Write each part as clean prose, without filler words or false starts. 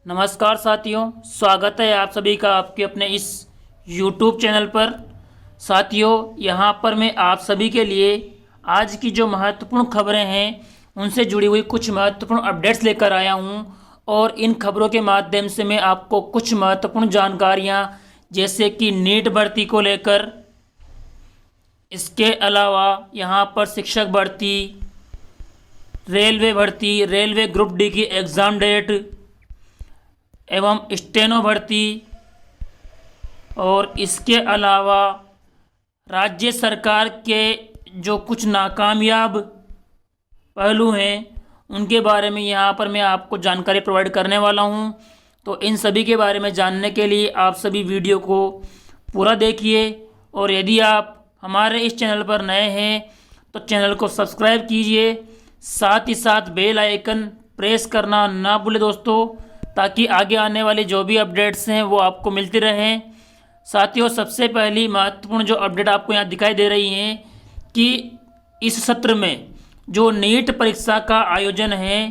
नमस्कार साथियों, स्वागत है आप सभी का आपके अपने इस YouTube चैनल पर। साथियों, यहाँ पर मैं आप सभी के लिए आज की जो महत्वपूर्ण खबरें हैं उनसे जुड़ी हुई कुछ महत्वपूर्ण अपडेट्स लेकर आया हूँ और इन खबरों के माध्यम से मैं आपको कुछ महत्वपूर्ण जानकारियाँ जैसे कि नीट भर्ती को लेकर, इसके अलावा यहाँ पर शिक्षक भर्ती, रेलवे भर्ती, रेलवे ग्रुप डी की एग्ज़ाम डेट एवं स्टेनो भर्ती और इसके अलावा राज्य सरकार के जो कुछ नाकामयाब पहलू हैं उनके बारे में यहाँ पर मैं आपको जानकारी प्रोवाइड करने वाला हूँ। तो इन सभी के बारे में जानने के लिए आप सभी वीडियो को पूरा देखिए और यदि आप हमारे इस चैनल पर नए हैं तो चैनल को सब्सक्राइब कीजिए, साथ ही साथ बेल आइकन प्रेस करना ना भूलें दोस्तों, ताकि आगे आने वाली जो भी अपडेट्स हैं वो आपको मिलती रहें। साथियों, सबसे पहली महत्वपूर्ण जो अपडेट आपको यहाँ दिखाई दे रही है कि इस सत्र में जो नीट परीक्षा का आयोजन है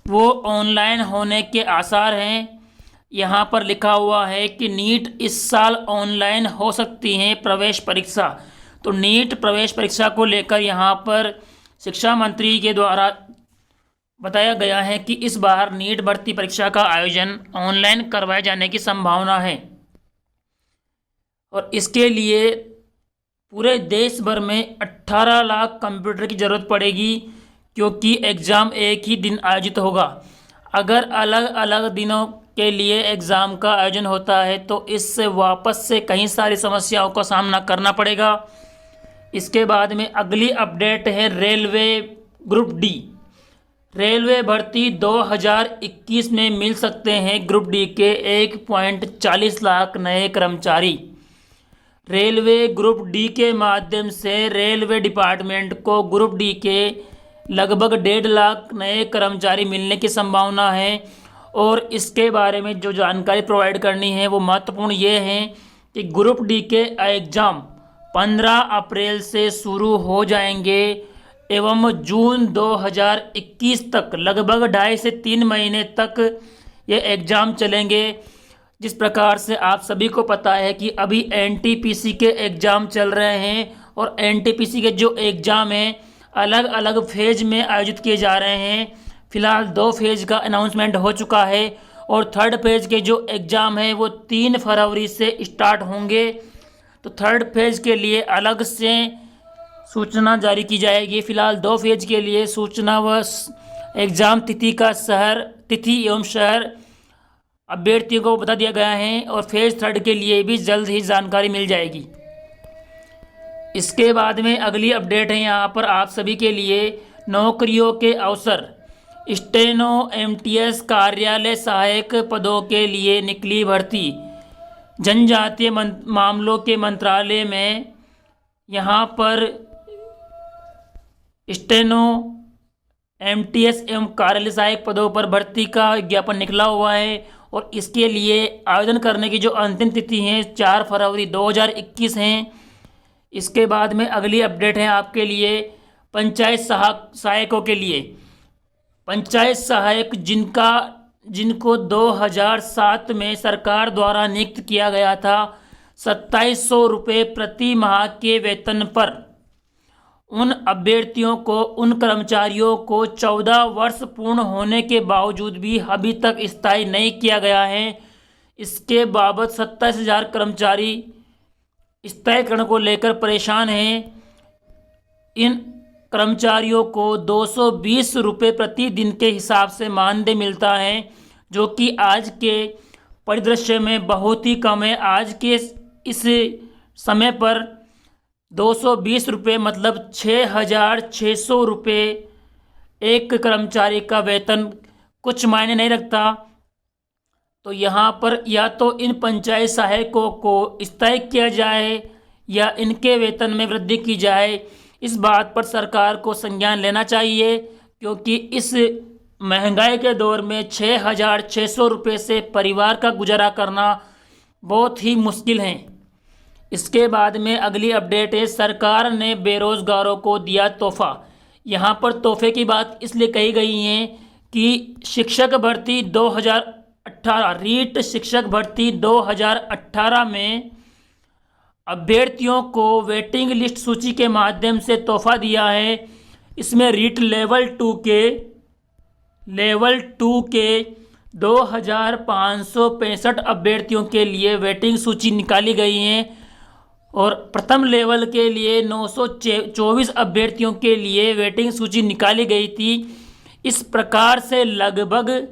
वो ऑनलाइन होने के आसार हैं। यहाँ पर लिखा हुआ है कि नीट इस साल ऑनलाइन हो सकती है प्रवेश परीक्षा। तो नीट प्रवेश परीक्षा को लेकर यहाँ पर शिक्षा मंत्री के द्वारा बताया गया है कि इस बार नीट भर्ती परीक्षा का आयोजन ऑनलाइन करवाए जाने की संभावना है और इसके लिए पूरे देश भर में 18 लाख कंप्यूटर की ज़रूरत पड़ेगी, क्योंकि एग्ज़ाम एक ही दिन आयोजित होगा। अगर अलग अलग दिनों के लिए एग्ज़ाम का आयोजन होता है तो इससे वापस से कई सारी समस्याओं का सामना करना पड़ेगा। इसके बाद में अगली अपडेट है रेलवे ग्रुप डी। रेलवे भर्ती 2021 में मिल सकते हैं ग्रुप डी के 1.40 लाख नए कर्मचारी। रेलवे ग्रुप डी के माध्यम से रेलवे डिपार्टमेंट को ग्रुप डी के लगभग 1.5 लाख नए कर्मचारी मिलने की संभावना है और इसके बारे में जो जानकारी प्रोवाइड करनी है वो महत्वपूर्ण ये है कि ग्रुप डी के एग्ज़ाम 15 अप्रैल से शुरू हो जाएंगे एवं जून 2021 तक लगभग 2.5 से 3 महीने तक ये एग्ज़ाम चलेंगे। जिस प्रकार से आप सभी को पता है कि अभी एनटीपीसी के एग्ज़ाम चल रहे हैं और एनटीपीसी के जो एग्ज़ाम हैं अलग अलग फेज में आयोजित किए जा रहे हैं। फिलहाल 2 फेज का अनाउंसमेंट हो चुका है और 3rd फेज के जो एग्ज़ाम हैं वो 3 फरवरी से स्टार्ट होंगे। तो 3rd फेज के लिए अलग से सूचना जारी की जाएगी। फिलहाल 2 फेज के लिए सूचना व एग्ज़ाम तिथि एवं शहर अभ्यर्थियों को बता दिया गया है और फेज 3 के लिए भी जल्द ही जानकारी मिल जाएगी। इसके बाद में अगली अपडेट है यहाँ पर आप सभी के लिए नौकरियों के अवसर। स्टेनो एमटीएस कार्यालय सहायक पदों के लिए निकली भर्ती। जनजातीय मामलों के मंत्रालय में यहाँ पर स्टेनो एमटीएस एवं कार्यालय सहायक पदों पर भर्ती का विज्ञापन निकला हुआ है और इसके लिए आवेदन करने की जो अंतिम तिथि है 4 फरवरी 2021 हैं। इसके बाद में अगली अपडेट है आपके लिए पंचायत सहायकों के लिए। पंचायत सहायक जिनको 2007 में सरकार द्वारा नियुक्त किया गया था 2700 रुपये प्रति माह के वेतन पर, उन अभ्यर्थियों को, उन कर्मचारियों को 14 वर्ष पूर्ण होने के बावजूद भी अभी तक स्थायी नहीं किया गया है। इसके बाबत 27,000 कर्मचारी स्थायीकरण को लेकर परेशान हैं। इन कर्मचारियों को 220 रुपये प्रतिदिन के हिसाब से मानदेय मिलता है, जो कि आज के परिदृश्य में बहुत ही कम है। आज के इस समय पर 220 रुपये मतलब 6,600 रुपये एक कर्मचारी का वेतन कुछ मायने नहीं रखता। तो यहाँ पर या तो इन पंचायत सहायकों को स्थायी किया जाए या इनके वेतन में वृद्धि की जाए। इस बात पर सरकार को संज्ञान लेना चाहिए, क्योंकि इस महंगाई के दौर में 6,600 रुपये से परिवार का गुजारा करना बहुत ही मुश्किल है। इसके बाद में अगली अपडेट है सरकार ने बेरोजगारों को दिया तोहफा। यहाँ पर तोहफे की बात इसलिए कही गई है कि शिक्षक भर्ती 2018 रीट शिक्षक भर्ती 2018 में अभ्यर्थियों को वेटिंग लिस्ट सूची के माध्यम से तोहफा दिया है। इसमें रीट लेवल टू के 2565 अभ्यर्थियों के लिए वेटिंग सूची निकाली गई है और प्रथम लेवल के लिए 924 अभ्यर्थियों के लिए वेटिंग सूची निकाली गई थी। इस प्रकार से लगभग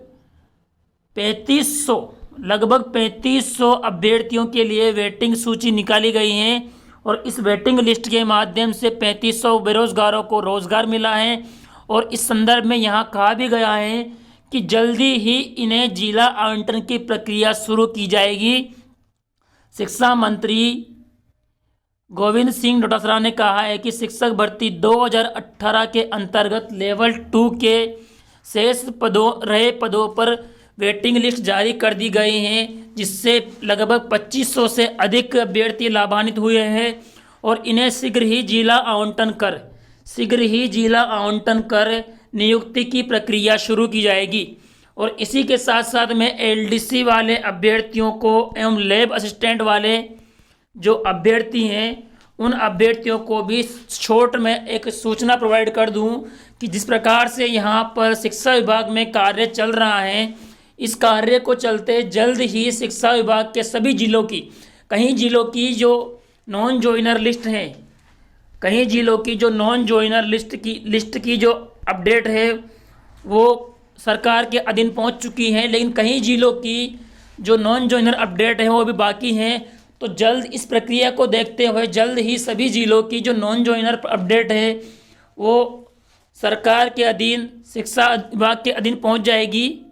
3500 अभ्यर्थियों के लिए वेटिंग सूची निकाली गई है और इस वेटिंग लिस्ट के माध्यम से 3500 बेरोजगारों को रोजगार मिला है। और इस संदर्भ में यहाँ कहा भी गया है कि जल्दी ही इन्हें जिला आवंटन की प्रक्रिया शुरू की जाएगी। शिक्षा मंत्री गोविंद सिंह डोटासरा ने कहा है कि शिक्षक भर्ती 2018 के अंतर्गत लेवल 2 के शेष पदों पर वेटिंग लिस्ट जारी कर दी गई हैं, जिससे लगभग 2500 से अधिक अभ्यर्थी लाभान्वित हुए हैं और इन्हें शीघ्र ही जिला आवंटन कर नियुक्ति की प्रक्रिया शुरू की जाएगी। और इसी के साथ साथ में एलडीसी वाले अभ्यर्थियों को एवं लैब असिस्टेंट वाले जो अभ्यर्थी हैं उन अभ्यर्थियों को भी छोट में एक सूचना प्रोवाइड कर दूं कि जिस प्रकार से यहाँ पर शिक्षा विभाग में कार्य चल रहा है, इस कार्य को चलते जल्द ही शिक्षा विभाग के सभी जिलों की, कहीं जिलों की जो नॉन जॉइनर लिस्ट हैं, कहीं जिलों की जो नॉन जॉइनर लिस्ट की जो अपडेट है वो सरकार के अधीन पहुंच चुकी है, लेकिन कहीं जिलों की जो नॉन जॉइनर अपडेट है वो भी बाकी हैं। तो जल्द इस प्रक्रिया को देखते हुए जल्द ही सभी जिलों की जो नॉन जॉइनर अपडेट है वो सरकार के अधीन, शिक्षा विभाग के अधीन पहुंच जाएगी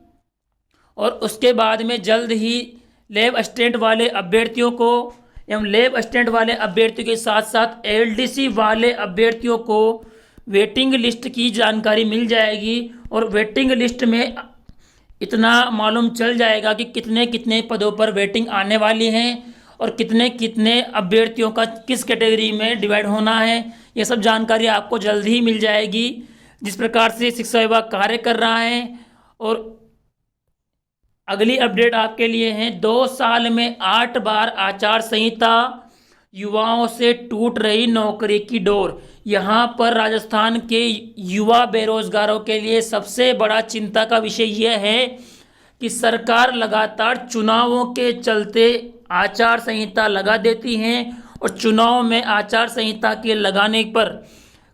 और उसके बाद में जल्द ही लैब असिस्टेंट वाले अभ्यर्थियों को एवं लैब असिस्टेंट वाले अभ्यर्थियों के साथ साथ एलडीसी वाले अभ्यर्थियों को वेटिंग लिस्ट की जानकारी मिल जाएगी और वेटिंग लिस्ट में इतना मालूम चल जाएगा कि कितने कितने पदों पर वेटिंग आने वाली हैं और कितने कितने अभ्यर्थियों का किस कैटेगरी में डिवाइड होना है। ये सब जानकारी आपको जल्द ही मिल जाएगी। जिस प्रकार से शिक्षा विभाग कार्य कर रहा है और अगली अपडेट आपके लिए है, 2 साल में 8 बार आचार संहिता, युवाओं से टूट रही नौकरी की डोर। यहाँ पर राजस्थान के युवा बेरोजगारों के लिए सबसे बड़ा चिंता का विषय यह है कि सरकार लगातार चुनावों के चलते आचार संहिता लगा देती हैं और चुनाव में आचार संहिता के लगाने पर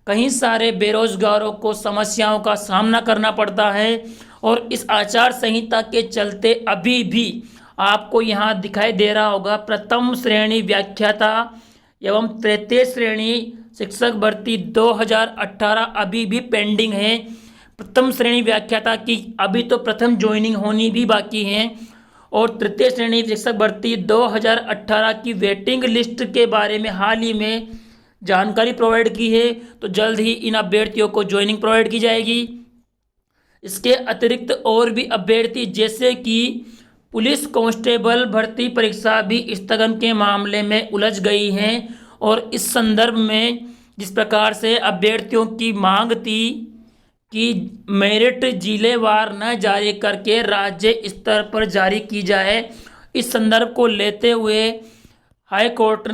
कई सारे बेरोजगारों को समस्याओं का सामना करना पड़ता है। और इस आचार संहिता के चलते अभी भी आपको यहाँ दिखाई दे रहा होगा प्रथम श्रेणी व्याख्याता एवं तृतीय श्रेणी शिक्षक भर्ती 2018 अभी भी पेंडिंग है। प्रथम श्रेणी व्याख्याता की अभी तो प्रथम ज्वाइनिंग होनी भी बाकी है और तृतीय श्रेणी शिक्षक भर्ती 2018 की वेटिंग लिस्ट के बारे में हाल ही में जानकारी प्रोवाइड की है, तो जल्द ही इन अभ्यर्थियों को ज्वाइनिंग प्रोवाइड की जाएगी। इसके अतिरिक्त और भी अभ्यर्थी जैसे कि पुलिस कांस्टेबल भर्ती परीक्षा भी स्थगन के मामले में उलझ गई हैं और इस संदर्भ में जिस प्रकार से अभ्यर्थियों की मांग थी कि मेरिट जिलेवार न जारी करके राज्य स्तर पर जारी की जाए, इस संदर्भ को लेते हुए हाई कोर्ट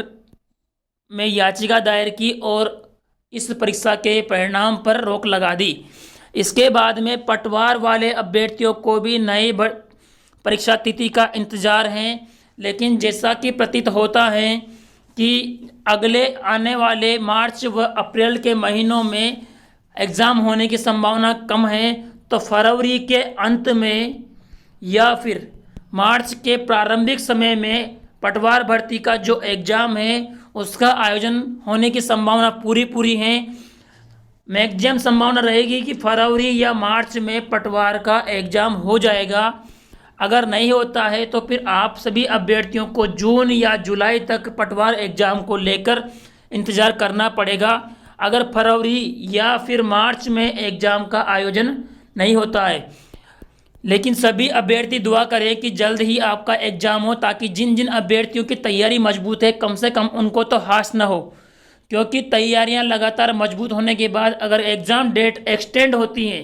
में याचिका दायर की और इस परीक्षा के परिणाम पर रोक लगा दी। इसके बाद में पटवार वाले अभ्यर्थियों को भी नई परीक्षा तिथि का इंतजार है, लेकिन जैसा कि प्रतीत होता है कि अगले आने वाले मार्च व अप्रैल के महीनों में एग्ज़ाम होने की संभावना कम है, तो फरवरी के अंत में या फिर मार्च के प्रारंभिक समय में पटवार भर्ती का जो एग्ज़ाम है उसका आयोजन होने की संभावना पूरी है। मैक्सिमम संभावना रहेगी कि फरवरी या मार्च में पटवार का एग्ज़ाम हो जाएगा। अगर नहीं होता है तो फिर आप सभी अभ्यर्थियों को जून या जुलाई तक पटवार एग्ज़ाम को लेकर इंतज़ार करना पड़ेगा, अगर फरवरी या फिर मार्च में एग्ज़ाम का आयोजन नहीं होता है। लेकिन सभी अभ्यर्थी दुआ करें कि जल्द ही आपका एग्ज़ाम हो, ताकि जिन जिन अभ्यर्थियों की तैयारी मजबूत है कम से कम उनको तो हाश न हो, क्योंकि तैयारियां लगातार मजबूत होने के बाद अगर एग्ज़ाम डेट एक्सटेंड होती हैं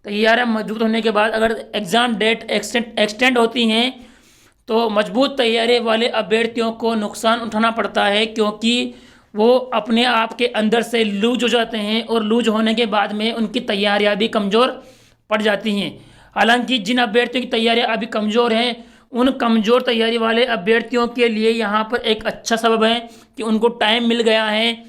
तैयारियां मजबूत होने के बाद अगर एग्ज़ाम डेट एक्सटेंड होती हैं तो मजबूत तैयारी वाले अभ्यर्थियों को नुकसान उठाना पड़ता है, क्योंकि वो अपने आप के अंदर से लूज हो जाते हैं और लूज होने के बाद में उनकी तैयारियां भी कमज़ोर पड़ जाती हैं। हालांकि जिन अभ्यर्थियों की तैयारियां अभी कमज़ोर हैं, उन कमज़ोर तैयारी वाले अभ्यर्थियों के लिए यहाँ पर एक अच्छा सबब है कि उनको टाइम मिल गया है।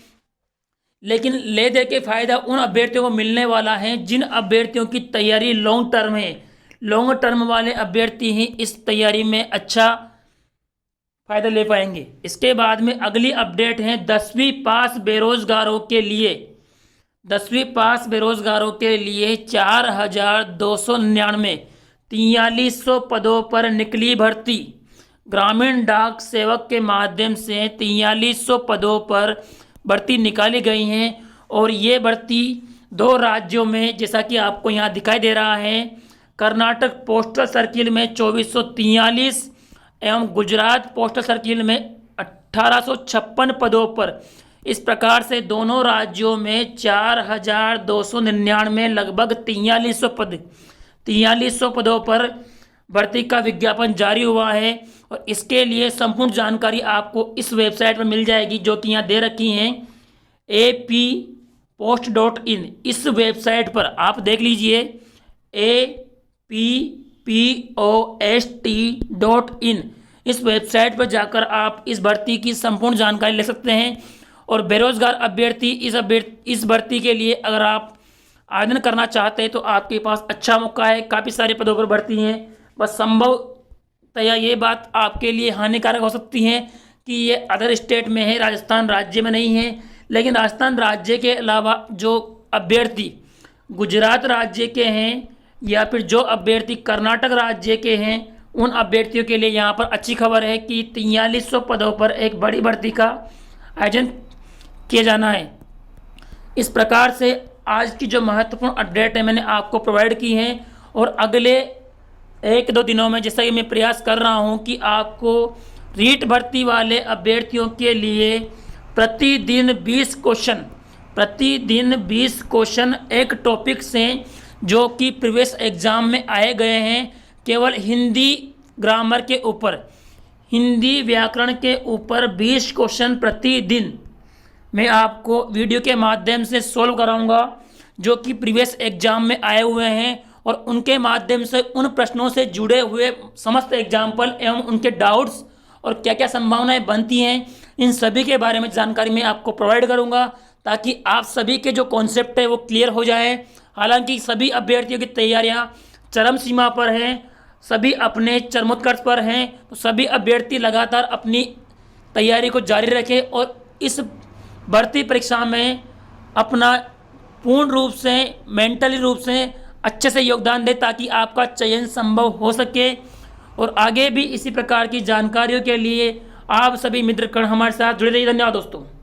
लेकिन ले दे के फ़ायदा उन अभ्यर्थियों को मिलने वाला है जिन अभ्यर्थियों की तैयारी लॉन्ग टर्म है। लॉन्ग टर्म वाले अभ्यर्थी ही इस तैयारी में अच्छा फ़ायदा ले पाएंगे। इसके बाद में अगली अपडेट है 10वीं पास बेरोज़गारों के लिए। 10वीं पास बेरोज़गारों के लिए 4,299 4300 पदों पर निकली भर्ती। ग्रामीण डाक सेवक के माध्यम से 4300 पदों पर भर्ती निकाली गई हैं और ये भर्ती 2 राज्यों में, जैसा कि आपको यहाँ दिखाई दे रहा है, कर्नाटक पोस्टल सर्किल में 2443 एवं गुजरात पोस्टल सर्किल में 1856 पदों पर। इस प्रकार से दोनों राज्यों में 4,299 लगभग 4300 पदों पर भर्ती का विज्ञापन जारी हुआ है। और इसके लिए संपूर्ण जानकारी आपको इस वेबसाइट पर मिल जाएगी, जो कि यहाँ दे रखी हैं appost.in। इस वेबसाइट पर आप देख लीजिए appost.in। इस वेबसाइट पर जाकर आप इस भर्ती की संपूर्ण जानकारी ले सकते हैं। और बेरोजगार अभ्यर्थी इस भर्ती के लिए अगर आप आवेदन करना चाहते हैं तो आपके पास अच्छा मौका है। काफ़ी सारे पदों पर भर्ती हैं, बस संभवतया ये बात आपके लिए हानिकारक हो सकती है कि ये अदर स्टेट में है, राजस्थान राज्य में नहीं है। लेकिन राजस्थान राज्य के अलावा जो अभ्यर्थी गुजरात राज्य के हैं या फिर जो अभ्यर्थी कर्नाटक राज्य के हैं, उन अभ्यर्थियों के लिए यहाँ पर अच्छी खबर है कि 4300 पदों पर एक बड़ी भर्ती का आयोजन किया जाना है। इस प्रकार से आज की जो महत्वपूर्ण अपडेट है मैंने आपको प्रोवाइड की है। और अगले 1-2 दिनों में जैसा कि मैं प्रयास कर रहा हूँ कि आपको रीट भर्ती वाले अभ्यर्थियों के लिए प्रतिदिन 20 क्वेश्चन एक टॉपिक से जो कि प्रीवियस एग्जाम में आए गए हैं, केवल हिंदी ग्रामर के ऊपर, हिंदी व्याकरण के ऊपर 20 क्वेश्चन प्रतिदिन मैं आपको वीडियो के माध्यम से सॉल्व कराऊंगा, जो कि प्रीवियस एग्जाम में आए हुए हैं। और उनके माध्यम से उन प्रश्नों से जुड़े हुए समस्त एग्जाम्पल एवं उनके डाउट्स और क्या क्या संभावनाएं बनती हैं, इन सभी के बारे में जानकारी मैं आपको प्रोवाइड करूंगा, ताकि आप सभी के जो कॉन्सेप्ट है वो क्लियर हो जाए। हालांकि सभी अभ्यर्थियों की तैयारियां चरम सीमा पर हैं, सभी अपने चरमोत्कर्ष पर हैं, तो सभी अभ्यर्थी लगातार अपनी तैयारी को जारी रखें और इस भर्ती परीक्षा में अपना पूर्ण रूप से, मेंटली रूप से अच्छे से योगदान दें, ताकि आपका चयन संभव हो सके। और आगे भी इसी प्रकार की जानकारियों के लिए आप सभी मित्रगण हमारे साथ जुड़े रहिए। धन्यवाद दोस्तों।